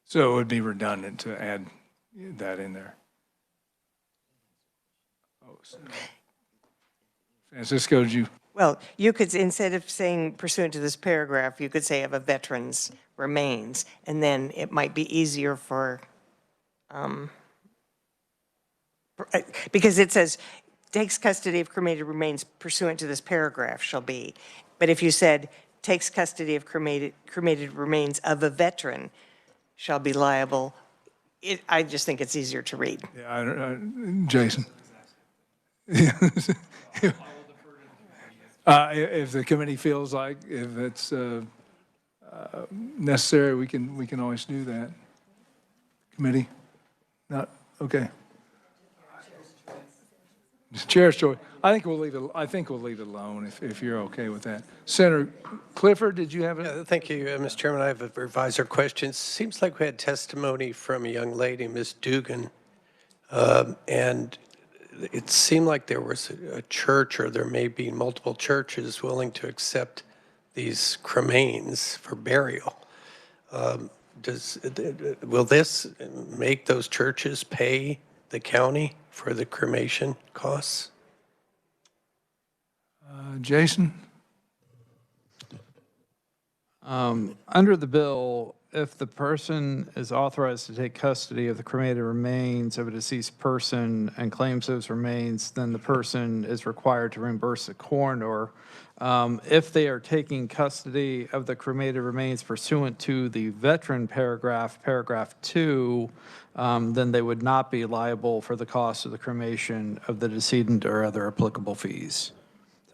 So it would be redundant to add that in there. Oh, Francisco, did you? Well, you could, instead of saying pursuant to this paragraph, you could say of a veteran's remains, and then it might be easier for, because it says takes custody of cremated remains pursuant to this paragraph shall be. But if you said takes custody of cremated remains of a veteran shall be liable, I just think it's easier to read. Yeah, Jason. If the committee feels like, if it's necessary, we can always do that. Committee? Not, okay. Chair's choice. I think we'll leave it alone if you're okay with that. Senator Clifford, did you have it? Thank you, Mr. Chairman. I have a revisor question. Seems like we had testimony from a young lady, Ms. Dugan, and it seemed like there was a church, or there may be multiple churches, willing to accept these cremains for burial. Will this make those churches pay the county for the cremation costs? Jason? Under the bill, if the person is authorized to take custody of the cremated remains of a deceased person and claims those remains, then the person is required to reimburse the coroner. If they are taking custody of the cremated remains pursuant to the veteran paragraph 2, then they would not be liable for the cost of the cremation of the decedent or other applicable fees.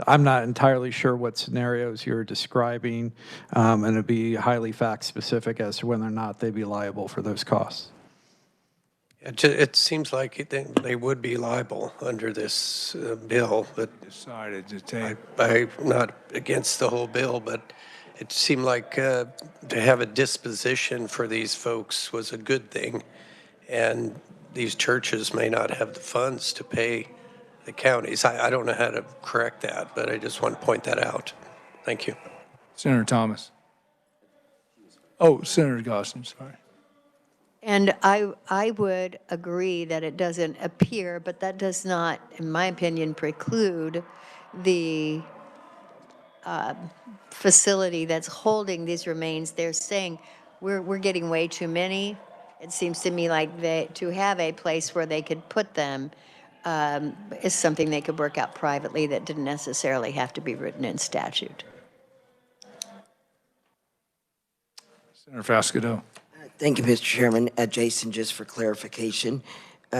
I'm not entirely sure what scenarios you're describing, and it'd be highly fact-specific as to whether or not they'd be liable for those costs. It seems like they would be liable under this bill, but Decided to take. I'm not against the whole bill, but it seemed like to have a disposition for these folks was a good thing, and these churches may not have the funds to pay the counties. I don't know how to correct that, but I just want to point that out. Thank you. Senator Thomas. Oh, Senator Gostin, sorry. And I would agree that it doesn't appear, but that does not, in my opinion, preclude the facility that's holding these remains. They're saying, we're getting way too many. It seems to me like to have a place where they could put them is something they could work out privately that didn't necessarily have to be written in statute. Senator Fasquedo. Thank you, Mr. Chairman. Jason, just for clarification. We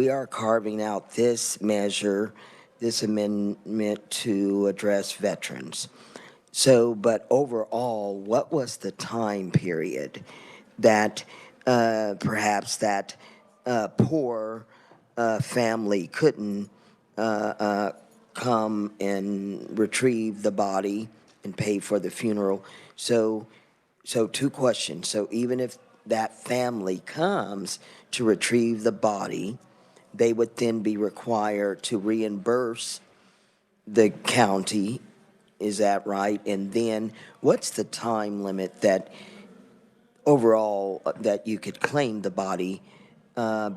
are carving out this measure, this amendment to address veterans. But overall, what was the time period that perhaps that poor family couldn't come and retrieve the body and pay for the funeral? So two questions. So even if that family comes to retrieve the body, they would then be required to reimburse the county. Is that right? And then what's the time limit that overall that you could claim the body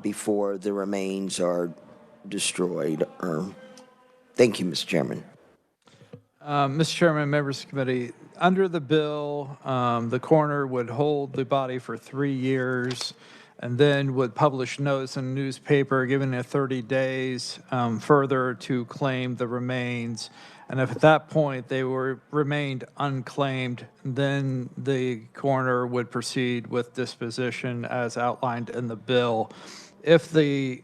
before the remains are destroyed? Thank you, Mr. Chairman. Mr. Chairman, members of the committee, under the bill, the coroner would hold the body for 3 years and then would publish notice in the newspaper giving it 30 days further to claim the remains. And if at that point they remained unclaimed, then the coroner would proceed with disposition as outlined in the bill. If the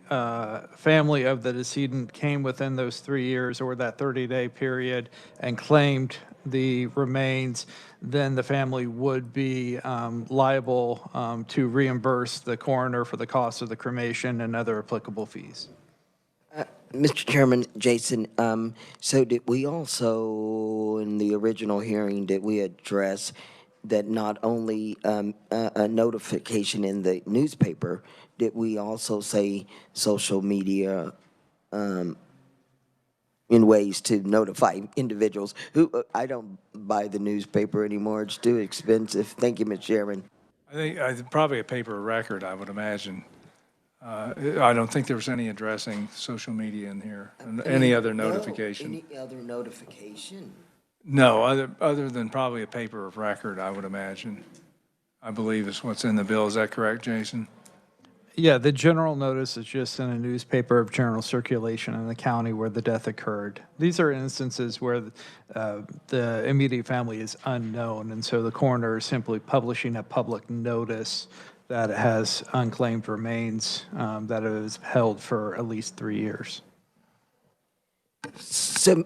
family of the decedent came within those 3 years or that 30-day period and claimed the remains, then the family would be liable to reimburse the coroner for the cost of the cremation and other applicable fees. Mr. Chairman, Jason, so did we also, in the original hearing, did we address that not only a notification in the newspaper, did we also say social media in ways to notify individuals who, I don't buy the newspaper anymore, it's too expensive. Thank you, Mr. Chairman. I think probably a paper of record, I would imagine. I don't think there was any addressing social media in here. Any other notification? Any other notification? No, other than probably a paper of record, I would imagine. I believe is what's in the bill. Is that correct, Jason? Yeah, the general notice is just in a newspaper of general circulation in the county where the death occurred. These are instances where the immediate family is unknown, and so the coroner is simply publishing a public notice that it has unclaimed remains that it is held for at least 3 years. So,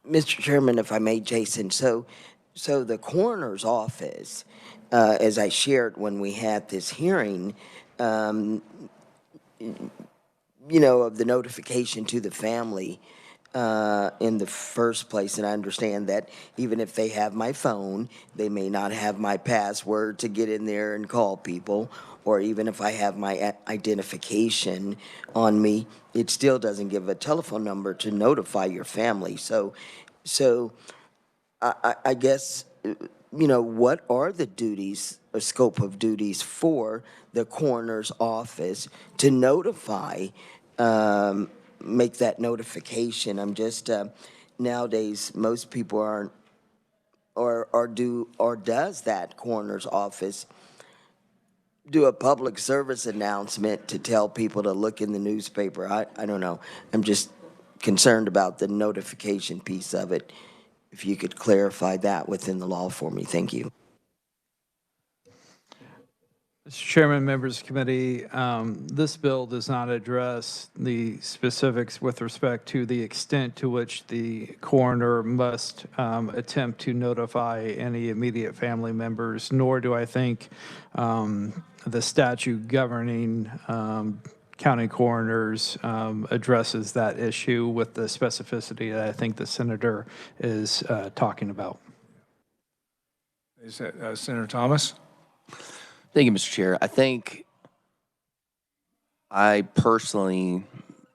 Mr. Chairman, if I may, Jason, so the coroner's office, as I shared when we had this hearing, of the notification to the family in the first place, and I understand that even if they have my phone, they may not have my password to get in there and call people, or even if I have my identification on me, it still doesn't give a telephone number to notify your family. So I guess, what are the duties or scope of duties for the coroner's office to notify, make that notification? I'm just, nowadays, most people aren't, or does that coroner's office do a public service announcement to tell people to look in the newspaper? I don't know. I'm just concerned about the notification piece of it. If you could clarify that within the law for me, thank you. Mr. Chairman, members of the committee, this bill does not address the specifics with respect to the extent to which the coroner must attempt to notify any immediate family members, nor do I think the statute governing county coroners addresses that issue with the specificity that I think the senator is talking about. Is that Senator Thomas? Thank you, Mr. Chair. I think I personally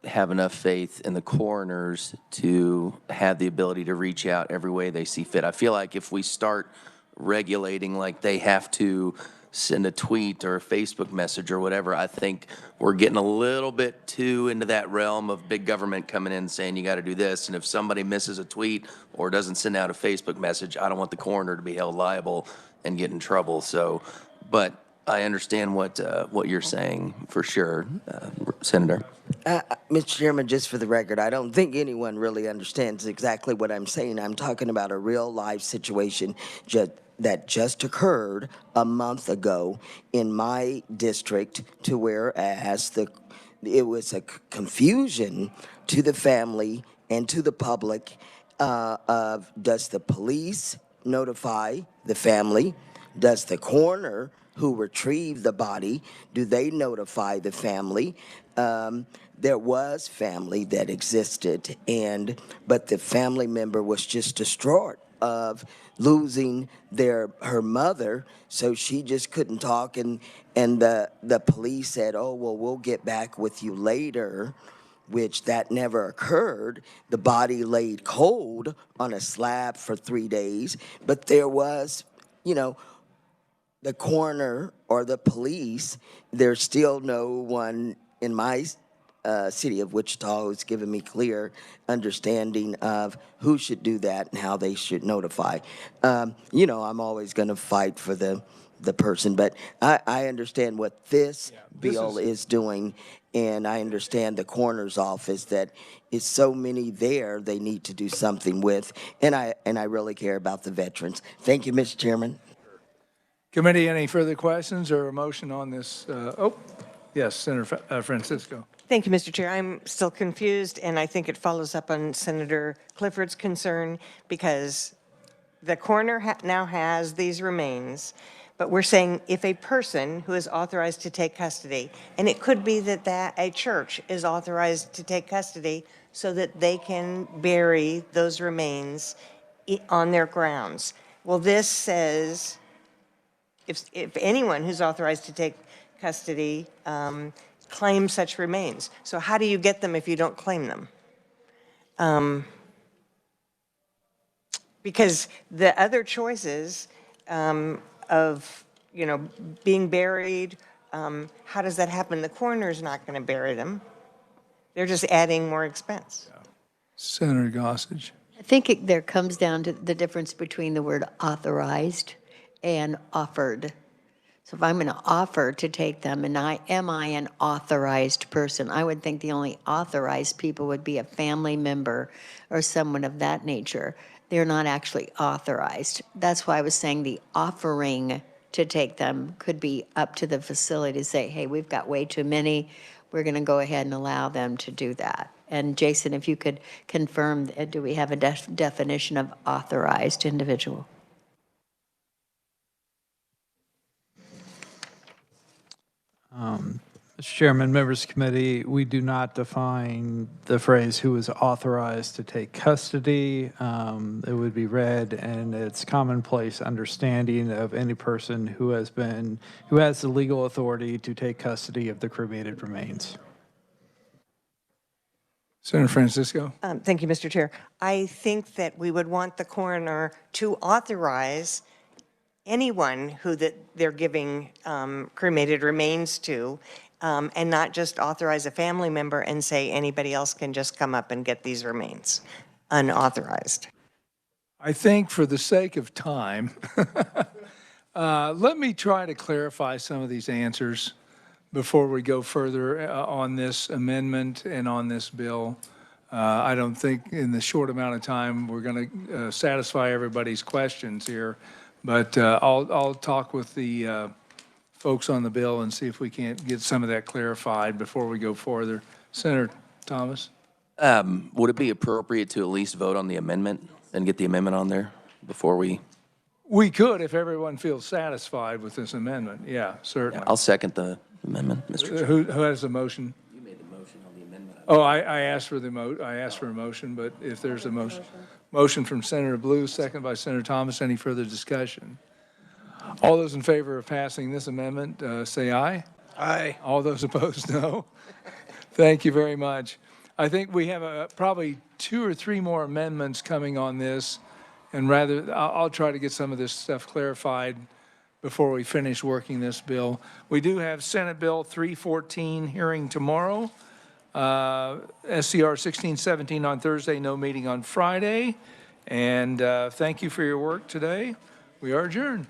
have enough faith in the coroners to have the ability to reach out every way they see fit. I feel like if we start regulating like they have to send a tweet or a Facebook message or whatever, I think we're getting a little bit too into that realm of big government coming in and saying you got to do this. And if somebody misses a tweet or doesn't send out a Facebook message, I don't want the coroner to be held liable and get in trouble. So, but I understand what you're saying for sure, Senator. Mr. Chairman, just for the record, I don't think anyone really understands exactly what I'm saying. I'm talking about a real life situation that just occurred a month ago in my district, to whereas it was a confusion to the family and to the public of, does the police notify the family? Does the coroner who retrieved the body, do they notify the family? There was family that existed, but the family member was just distraught of losing her mother, so she just couldn't talk, and the police said, oh, well, we'll get back with you later, which that never occurred. The body laid cold on a slab for 3 days, but there was, the coroner or the police, there's still no one in my city of Wichita who's given me clear understanding of who should do that and how they should notify. I'm always going to fight for the person, but I understand what this bill is doing, and I understand the coroner's office that is so many there they need to do something with, and I really care about the veterans. Thank you, Mr. Chairman. Committee, any further questions or a motion on this? Yes, Senator Francisco. Thank you, Mr. Chair. I'm still confused, and I think it follows up on Senator Clifford's concern, because the coroner now has these remains, but we're saying if a person who is authorized to take custody, and it could be that a church is authorized to take custody so that they can bury those remains on their grounds. Well, this says if anyone who's authorized to take custody claims such remains. So how do you get them if you don't claim them? Because the other choices of, being buried, how does that happen? The coroner's not going to bury them. They're just adding more expense. Senator Gossage. I think there comes down to the difference between the word authorized and offered. So if I'm going to offer to take them, and am I an authorized person? I would think the only authorized people would be a family member or someone of that nature. They're not actually authorized. That's why I was saying the offering to take them could be up to the facility to say, hey, we've got way too many. We're going to go ahead and allow them to do that. And Jason, if you could confirm, do we have a definition of authorized individual? Mr. Chairman, members of the committee, we do not define the phrase who is authorized to take custody. It would be read in its commonplace understanding of any person who has the legal authority to take custody of the cremated remains. Senator Francisco? Thank you, Mr. Chair. I think that we would want the coroner to authorize anyone who that they're giving cremated remains to, and not just authorize a family member and say anybody else can just come up and get these remains unauthorized. I think for the sake of time, let me try to clarify some of these answers before we go further on this amendment and on this bill. I don't think in the short amount of time we're going to satisfy everybody's questions here, but I'll talk with the folks on the bill and see if we can't get some of that clarified before we go further. Senator Thomas? Would it be appropriate to at least vote on the amendment and get the amendment on there before we? We could if everyone feels satisfied with this amendment. Yeah, certainly. I'll second the amendment, Mr. Chair. Who has the motion? You made the motion on the amendment. Oh, I asked for I asked for a motion, but if there's a motion from Senator Blue, second by Senator Thomas, any further discussion? All those in favor of passing this amendment, say aye. Aye. All those opposed, no. Thank you very much. I think we have probably 2 or 3 more amendments coming on this, and I'll try to get some of this stuff clarified before we finish working this bill. We do have Senate Bill 314 hearing tomorrow, SCR 1617 on Thursday, no meeting on Friday. And thank you for your work today. We are adjourned.